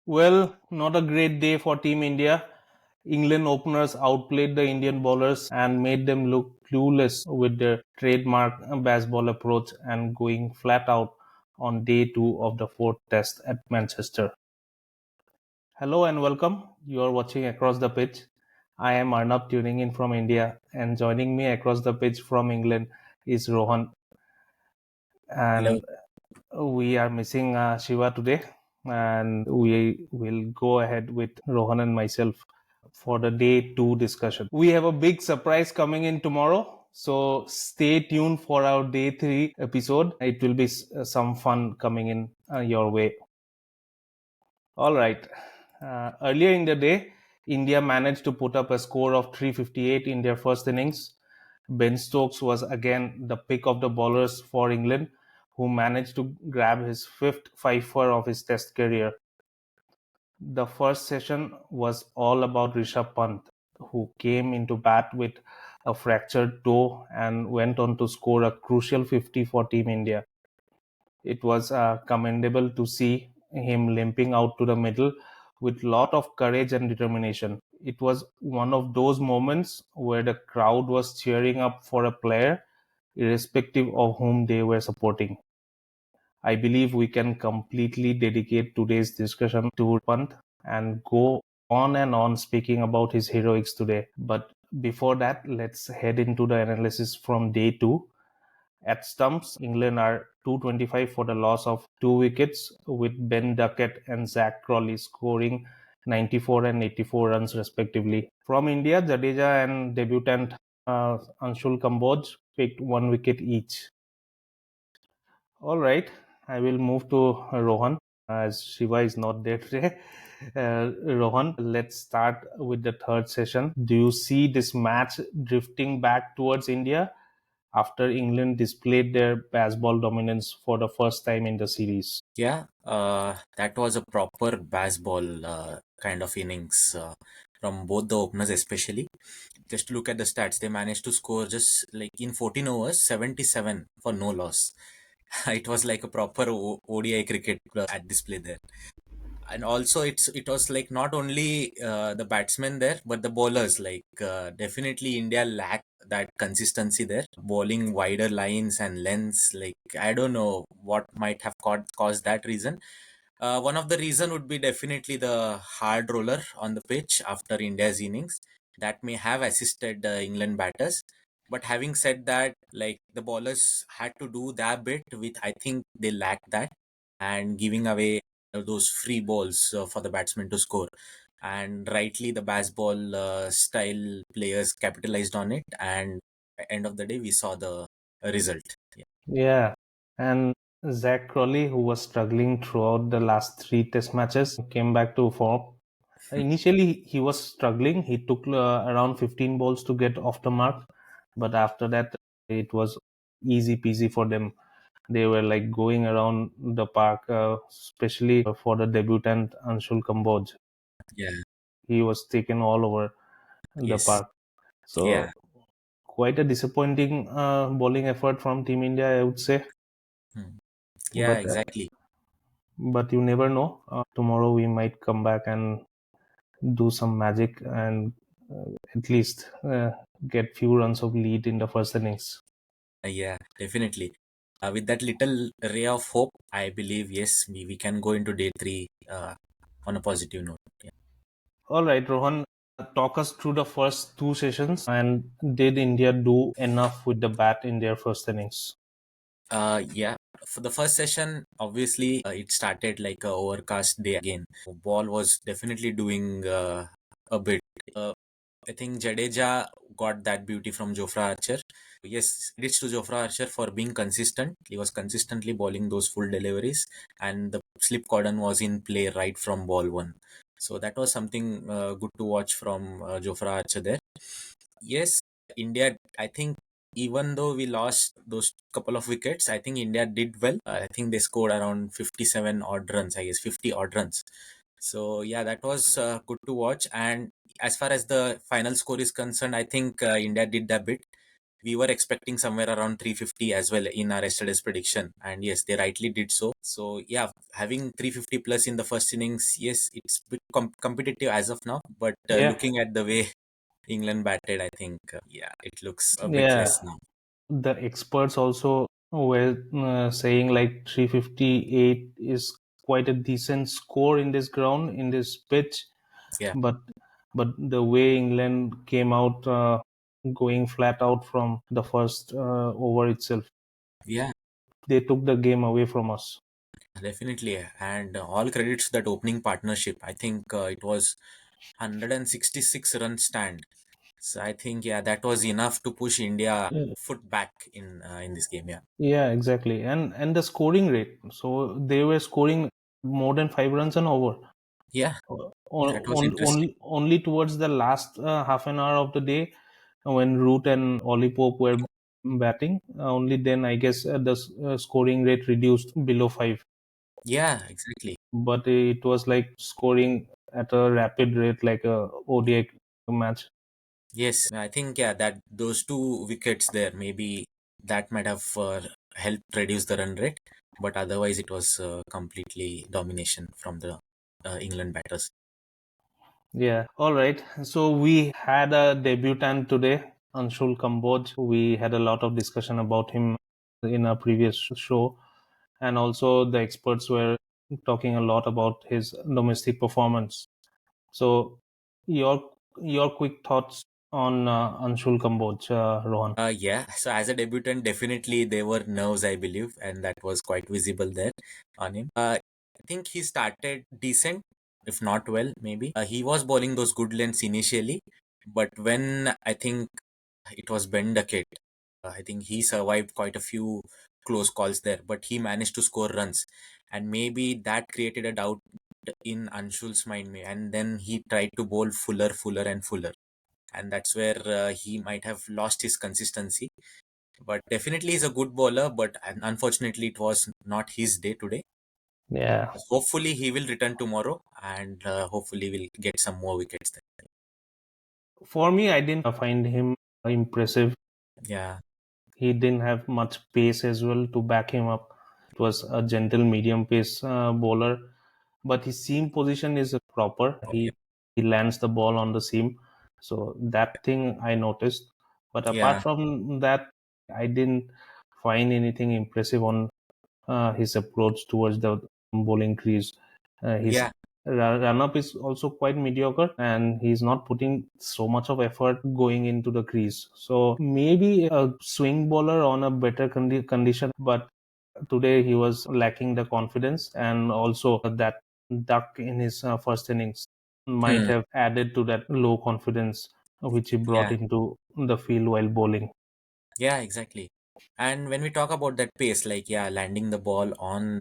Well, not a great day for Team India. England openers outplayed the Indian bowlers and made them look clueless with their trademark baseball approach and going flat out on day two of the fourth test at Manchester. Hello and welcome. You are watching Across the Pitch. I am Arnab tuning in from India, and joining me across the pitch from England is Rohan. Hello. And we are missing Shiva today, and we will go ahead with Rohan and myself for the day two discussion. We have a big surprise coming in tomorrow. So stay tuned for our day three episode. It will be some fun coming in your way. All right. Earlier in the day, India managed to put up a score of 358 in their first innings. Ben Stokes was again the pick of the bowlers for England, who managed to grab his fifth fifer of his Test career. The first session was all about Rishabh Pant, who came into bat with a fractured toe and went on to score a crucial 50 for Team India. It was commendable to see him limping out to the middle with lot of courage and determination. It was one of those moments where the crowd was cheering up for a player, irrespective of whom they were supporting. I believe we can completely dedicate today's discussion to Pant and go on and on speaking about his heroics today. But before that, let's head into the analysis from day two. At stumps, England are 225 for the loss of 2 wickets, with Ben Duckett and Zach Crawley scoring 94 and 84 runs respectively. From India, Jadeja and debutant Anshul Kamboj picked 1 wicket each. All right, I will move to Rohan as Shiva is not there today. Rohan, let's start with the third session. Do you see this match drifting back towards India after England displayed their baseball dominance for the first time in the series? Yeah, that was a proper baseball kind of innings from both the openers, especially. Just look at the stats. They managed to score just like in 14 overs, 77 for no loss. It was like a proper ODI cricket at display there. And also it was like not only the batsmen there but the bowlers, like definitely India lacked that consistency there, bowling wider lines and lengths. Like I don't know what might have caused that reason. One of the reason would be definitely the hard roller on the pitch after India's innings, that may have assisted the England batters. But having said that, like the bowlers had to do that bit, with I think they lacked that, and giving away those free balls for the batsman to score. And rightly, the baseball style players capitalized on it, and at the end of the day, we saw the result. Yeah. Yeah, and Zach Crawley, who was struggling throughout the last three test matches, came back to form. Initially, he was struggling. He took around 15 balls to get off the mark, but after that, it was easy peasy for them. They were like going around the park, especially for the debutant Anshul Kamboj. Yeah. He was taken all over the Yes. park. Yeah. So, quite a disappointing bowling effort from Team India, I would say. Hmm. Yeah. But Exactly. but you never know. Tomorrow we might come back and do some magic and at least get few runs of lead in the first innings. Yeah. Definitely. With that little ray of hope, I believe yes, we can go into day three on a positive note. Yeah. All right, Rohan, talk us through the first two sessions and did India do enough with the bat in their first innings? Yeah. For the first session, obviously, it started like a overcast day again. Ball was definitely doing a bit. Uh, I think Jadeja got that beauty from Jofra Archer. Yes, credits to Jofra Archer for being consistent. He was consistently bowling those full deliveries, and the slip cordon was in play right from ball one. So that was something good to watch from Jofra Archer there. Yes, India, I think even though we lost those couple of wickets, I think India did well. I think they scored around 57 odd runs, I guess 50 odd runs. So yeah, that was good to watch. And as far as the final score is concerned, I think India did that bit. We were expecting somewhere around 350 as well in our yesterday's prediction, and yes, they rightly did so. So yeah, having 350 plus in the first innings, yes, it's bit competitive as of now. But Yeah, looking at the way England batted, I think yeah, it looks a bit yeah. less now. The experts also were saying like 358 is quite a decent score in this ground, in this pitch. Yeah, But the way England came out, going flat out from the first over itself, yeah, they took the game away from us. definitely. And all credits to that opening partnership. I think it was 166 run stand. So I think yeah, that was enough to push India Yeah, foot back in this game. Yeah, yeah, exactly. And the scoring rate. So they were scoring more than 5 runs an over. yeah, that was interesting. Only towards the last half an hour of the day, when Root and Ollie Pope were batting, only then I guess the scoring rate reduced below 5. Yeah, exactly. But it was like scoring at a rapid rate, like a ODI match. Yes, I think yeah that those two wickets there maybe that might have helped reduce the run rate, but otherwise it was completely domination from the England batters. Yeah. All right. So we had a debutant today, Anshul Kamboj. We had a lot of discussion about him in a previous show, and also the experts were talking a lot about his domestic performance. So your quick thoughts on Anshul Kamboj, Rohan? Yeah, so as a debutant, definitely there were nerves, I believe, and that was quite visible there on him. I think he started decent, if not well, maybe. He was bowling those good lengths initially, but when I think it was Ben Duckett, I think he survived quite a few close calls there, but he managed to score runs, and maybe that created a doubt in Anshul's mind, and then he tried to bowl fuller, fuller, and fuller, and that's where he might have lost his consistency. But definitely he's a good bowler, but unfortunately it was not his day today. Yeah. Hopefully he will return tomorrow, and hopefully we'll get some more wickets there. For me, I didn't find him impressive. Yeah, He didn't have much pace as well to back him up. It was a gentle medium pace bowler, but his seam position is proper. He lands the ball on the seam, so that thing I noticed. But apart yeah, from that, I didn't find anything impressive on his approach towards the bowling crease. His yeah, run up is also quite mediocre, and he's not putting so much of effort going into the crease. So maybe a swing bowler on a better condition, but today he was lacking the confidence, and also that duck in his first innings might hmm, have added to that low confidence which he brought yeah, into the field while bowling. yeah, exactly. And when we talk about that pace, like yeah, landing the ball on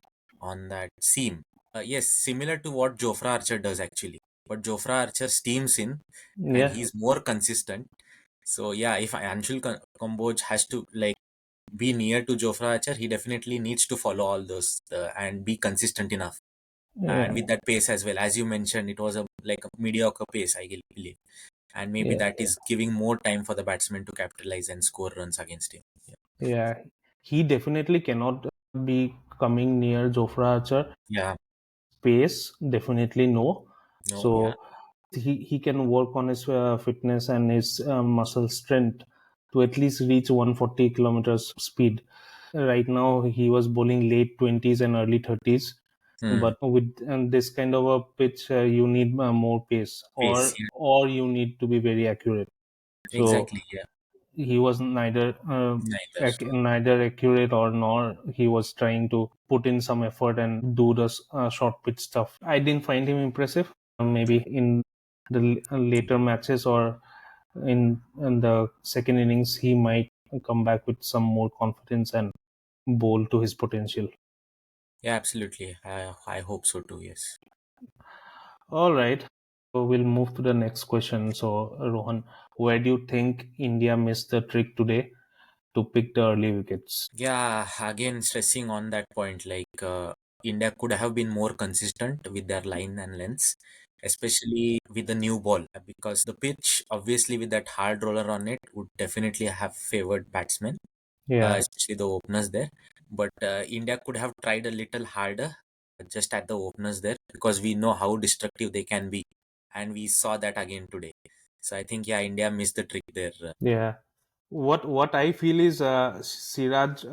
that seam, yes, similar to what Jofra Archer does actually. But Jofra Archer steams in, and Yeah, he's more consistent. So yeah, if Anshul Kamboj has to like be near to Jofra Archer, he definitely needs to follow all those and be consistent enough. And yeah, with that pace as well, as you mentioned, it was a like a mediocre pace, I believe, and maybe yeah. that is giving more time for the batsman to capitalize and score runs against him. Yeah, Yeah, he definitely cannot be coming near Jofra Archer. yeah, Pace, definitely no. no, yeah, So he can work on his fitness and his muscle strength to at least reach 140 kilometers speed. Right now, he was bowling late 20s and early 30s. hmm. But with this kind of a pitch, you need more pace, Pace, yeah, or you need to be very accurate. So exactly, yeah, he was neither neither. neither accurate, or nor he was trying to put in some effort and do the short pitch stuff. I didn't find him impressive. Maybe in the later matches, or in the second innings, he might come back with some more confidence and bowl to his potential. Yeah, absolutely. I hope so too. Yes. All right, so we'll move to the next question. So Rohan, where do you think India missed the trick today to pick the early wickets? Yeah, again stressing on that point, like India could have been more consistent with their line and lengths. especially with the new ball, because the pitch, obviously, with that hard roller on it, would definitely have favored batsmen, Yeah, especially the openers there. But India could have tried a little harder just at the openers there, because we know how destructive they can be, and we saw that again today. So I think, yeah, India missed the trick there. yeah. What I feel is Siraj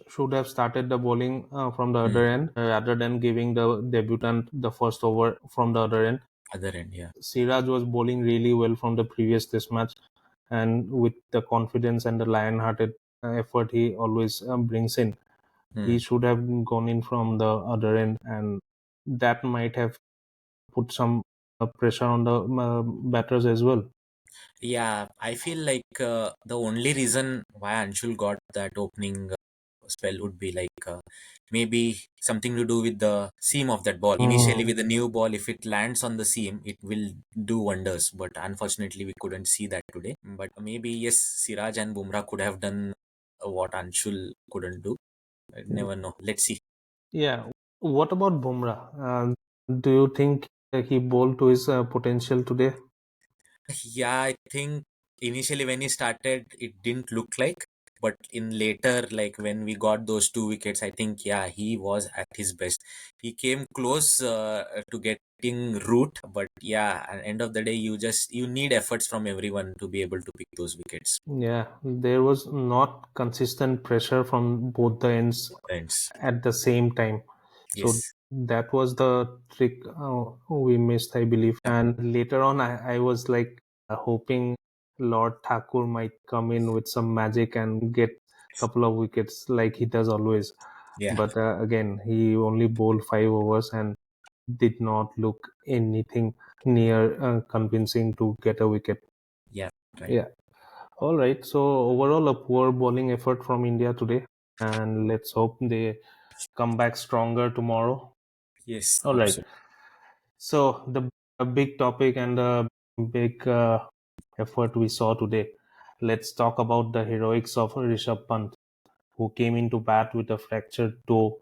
should have started the bowling from the Hmm. other end rather than giving the debutant the first over from the other end. Other end, yeah. Siraj was bowling really well from the previous test match, and with the confidence and the lion-hearted effort he always brings in, he Hmm. should have gone in from the other end, and that might have put some pressure on the batters as well. Yeah, I feel like the only reason why Anshul got that opening spell would be like maybe something to do with the seam of that ball. Initially, Mm, with the new ball, if it lands on the seam, it will do wonders. But unfortunately, we couldn't see that today. But maybe, yes, Siraj and Bumrah could have done what Anshul couldn't do. I never know. Let's see. yeah. What about Bumrah? Do you think he bowled to his potential today? Yeah, I think initially when he started, it didn't look like, but in later, like when we got those 2 wickets, I think, yeah, he was at his best. He came close to getting root, but yeah, at the end of the day, you need efforts from everyone to be able to pick those wickets. Yeah, there was not consistent pressure from both the ends Ends. at the same time. So Yes. that was the trick we missed, I believe. Yep. And later on, I was like hoping Lord Thakur might come in with some magic and get a couple of wickets like he does always. Yeah. But again, he only bowled 5 overs and did not look anything near convincing to get a wicket. Yeah. Right. Yeah. All right. So overall, a poor bowling effort from India today, and let's hope they come back stronger tomorrow. Yes. All Hope right. so. So the a big topic and the big effort we saw today. Let's talk about the heroics of Rishabh Pant, who came into bat with a fractured toe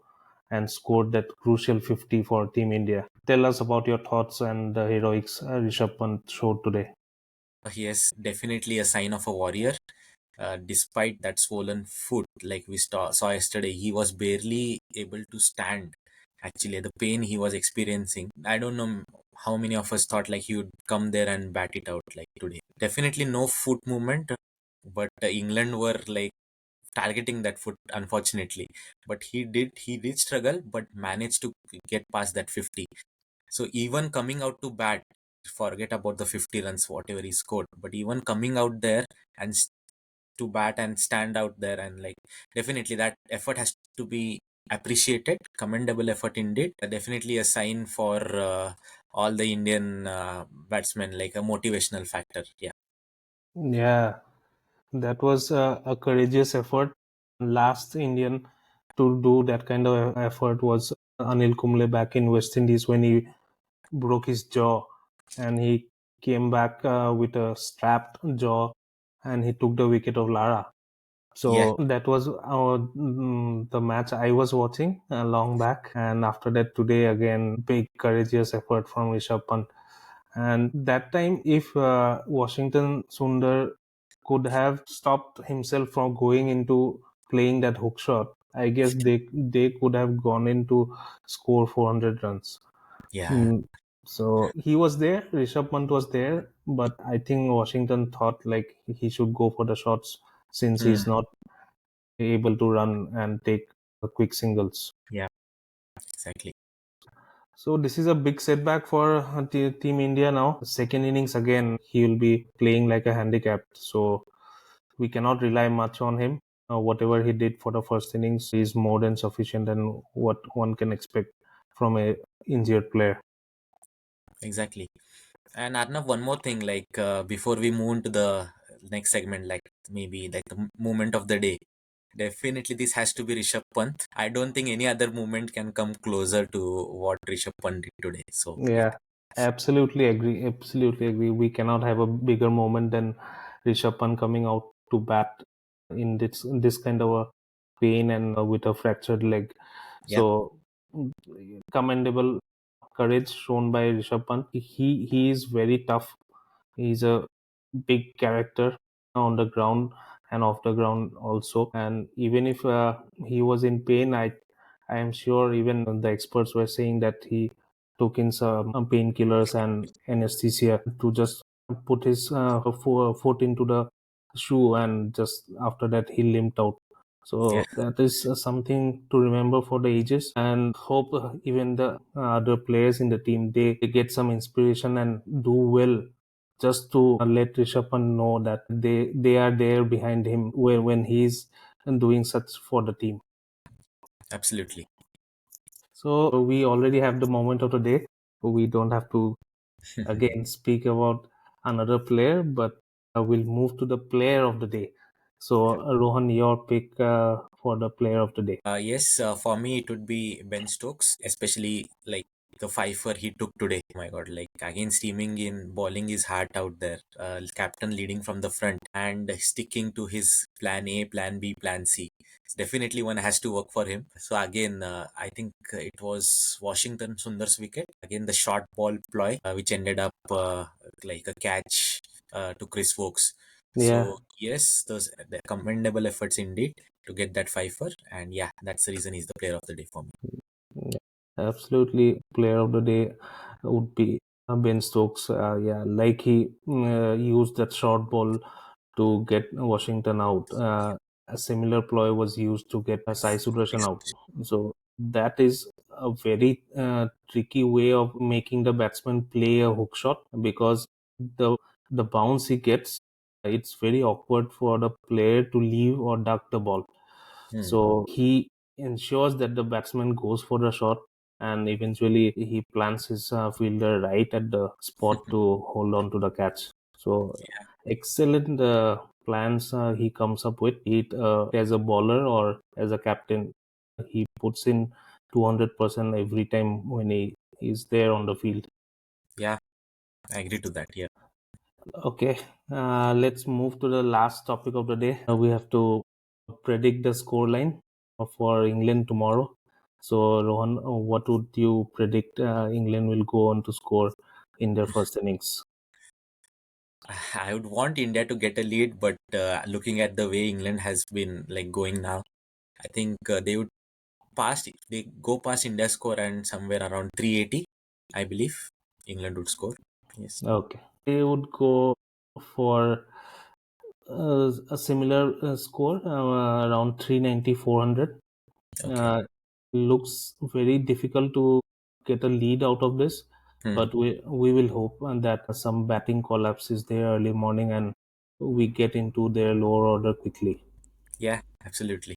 and scored that crucial 50 for Team India. Tell us about your thoughts and the heroics Rishabh Pant showed today. He is definitely a sign of a warrior. Despite that swollen foot, like we saw yesterday, he was barely able to stand. Actually, the pain he was experiencing, I don't know how many of us thought like he would come there and bat it out like today. Definitely no foot movement, but England were like targeting that foot, unfortunately. But he did struggle, but managed to get past that 50. So even coming out to bat, forget about the 50 runs, whatever he scored, but even coming out there and to bat and stand out there, and like definitely that effort has to be appreciated. Commendable effort indeed. Definitely a sign for all the Indian batsmen, like a motivational factor. Yeah. Yeah, that was a courageous effort. Last Indian to do that kind of effort was Anil Kumble back in West Indies when he broke his jaw and he came back with a strapped jaw and he took the wicket of Lara. Yeah. So that was the match I was watching long back. And after that, today again, big courageous effort from Rishabh Pant. And that time, if Washington Sundar could have stopped himself from going into playing that hook shot, I guess they could have gone into score 400 runs. Yeah. Mm, so he was there, Rishabh Pant was there, but I think Washington thought like he should go for the shots since Hmm. he's not able to run and take quick singles. Yeah. Exactly. So this is a big setback for Team India now. Second innings again, he will be playing like a handicapped. So we cannot rely much on him. Whatever he did for the first innings is more than sufficient and what one can expect from a injured player. Exactly. And Arnav, one more thing, like before we move into the next segment, like maybe like the moment of the day. Definitely, this has to be Rishabh Pant. I don't think any other movement can come closer to what Rishabh Pant did today. So yeah. Yeah, absolutely agree. Absolutely agree. We cannot have a bigger moment than Rishabh Pant coming out to bat in this kind of a pain and with a fractured leg. Yeah. So mm, commendable. courage shown by Rishabh Pant. He is very tough. He's a big character on the ground and off the ground also. And even if he was in pain, I am sure even the experts were saying that he took in some painkillers and anesthesia to just put his foot into the shoe, and just after that he limped out. Yeah, So that is something to remember for the ages, and hope even the other players in the team, they get some inspiration and do well, just to let Rishabh Pant know that they are there behind him when he's doing such for the team. absolutely. So we already have the moment of the day. We don't have to again speak about another player, but we'll move to the player of the day. So Rohan, your pick for the player of the day. Yes, for me it would be Ben Stokes, especially like the fifer he took today. Oh my God, like again steaming in, bowling his heart out there. Captain leading from the front and sticking to his plan A, plan B, plan C. It's definitely one has to work for him. So again, I think it was Washington Sundar's wicket. Again, the short ball ploy, which ended up like a catch to Chris Wokes. Yeah, So yes, those the commendable efforts indeed to get that fifer, and yeah, that's the reason he's the player of the day for me. yeah, absolutely. Player of the day would be Ben Stokes. Yeah, like he used that short ball to get Washington out. A similar ploy was used to get Sai Sudarshan out. So that is a very tricky way of making the batsman play a hook shot, because the the bounce he gets, it's very awkward for the player to leave or duck the ball. Hmm. So he ensures that the batsman goes for the shot, and eventually he plants his fielder right at the spot to hold on to the catch. So excellent plans he comes up with, it as a bowler or as a captain. He puts in 200% every time when he is there on the field. Yeah, I agree to that. Yeah. Okay, let's move to the last topic of the day. We have to predict the score line for England tomorrow. So, Rohan, what would you predict England will go on to score in their first innings? I would want India to get a lead, but looking at the way England has been like going now, I think they would they go past India's score and somewhere around 380, I believe England would score. Yes. Okay, they would go for a similar score around 390, 400. Okay. Uh, looks very difficult to get a lead out of this, Hmm. but we will hope that some batting collapse is there early morning and we get into their lower order quickly. Yeah, absolutely.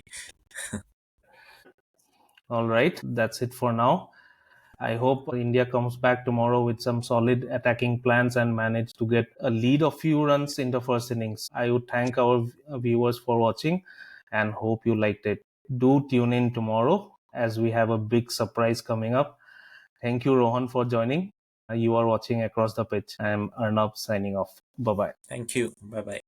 All right, that's it for now. I hope India comes back tomorrow with some solid attacking plans and manage to get a lead of few runs in the first innings. I would thank our viewers for watching and hope you liked it. Do tune in tomorrow as we have a big surprise coming up. Thank you, Rohan, for joining. You are watching Across the Pitch. I am Arnab signing off. Bye bye. Thank you. Bye bye.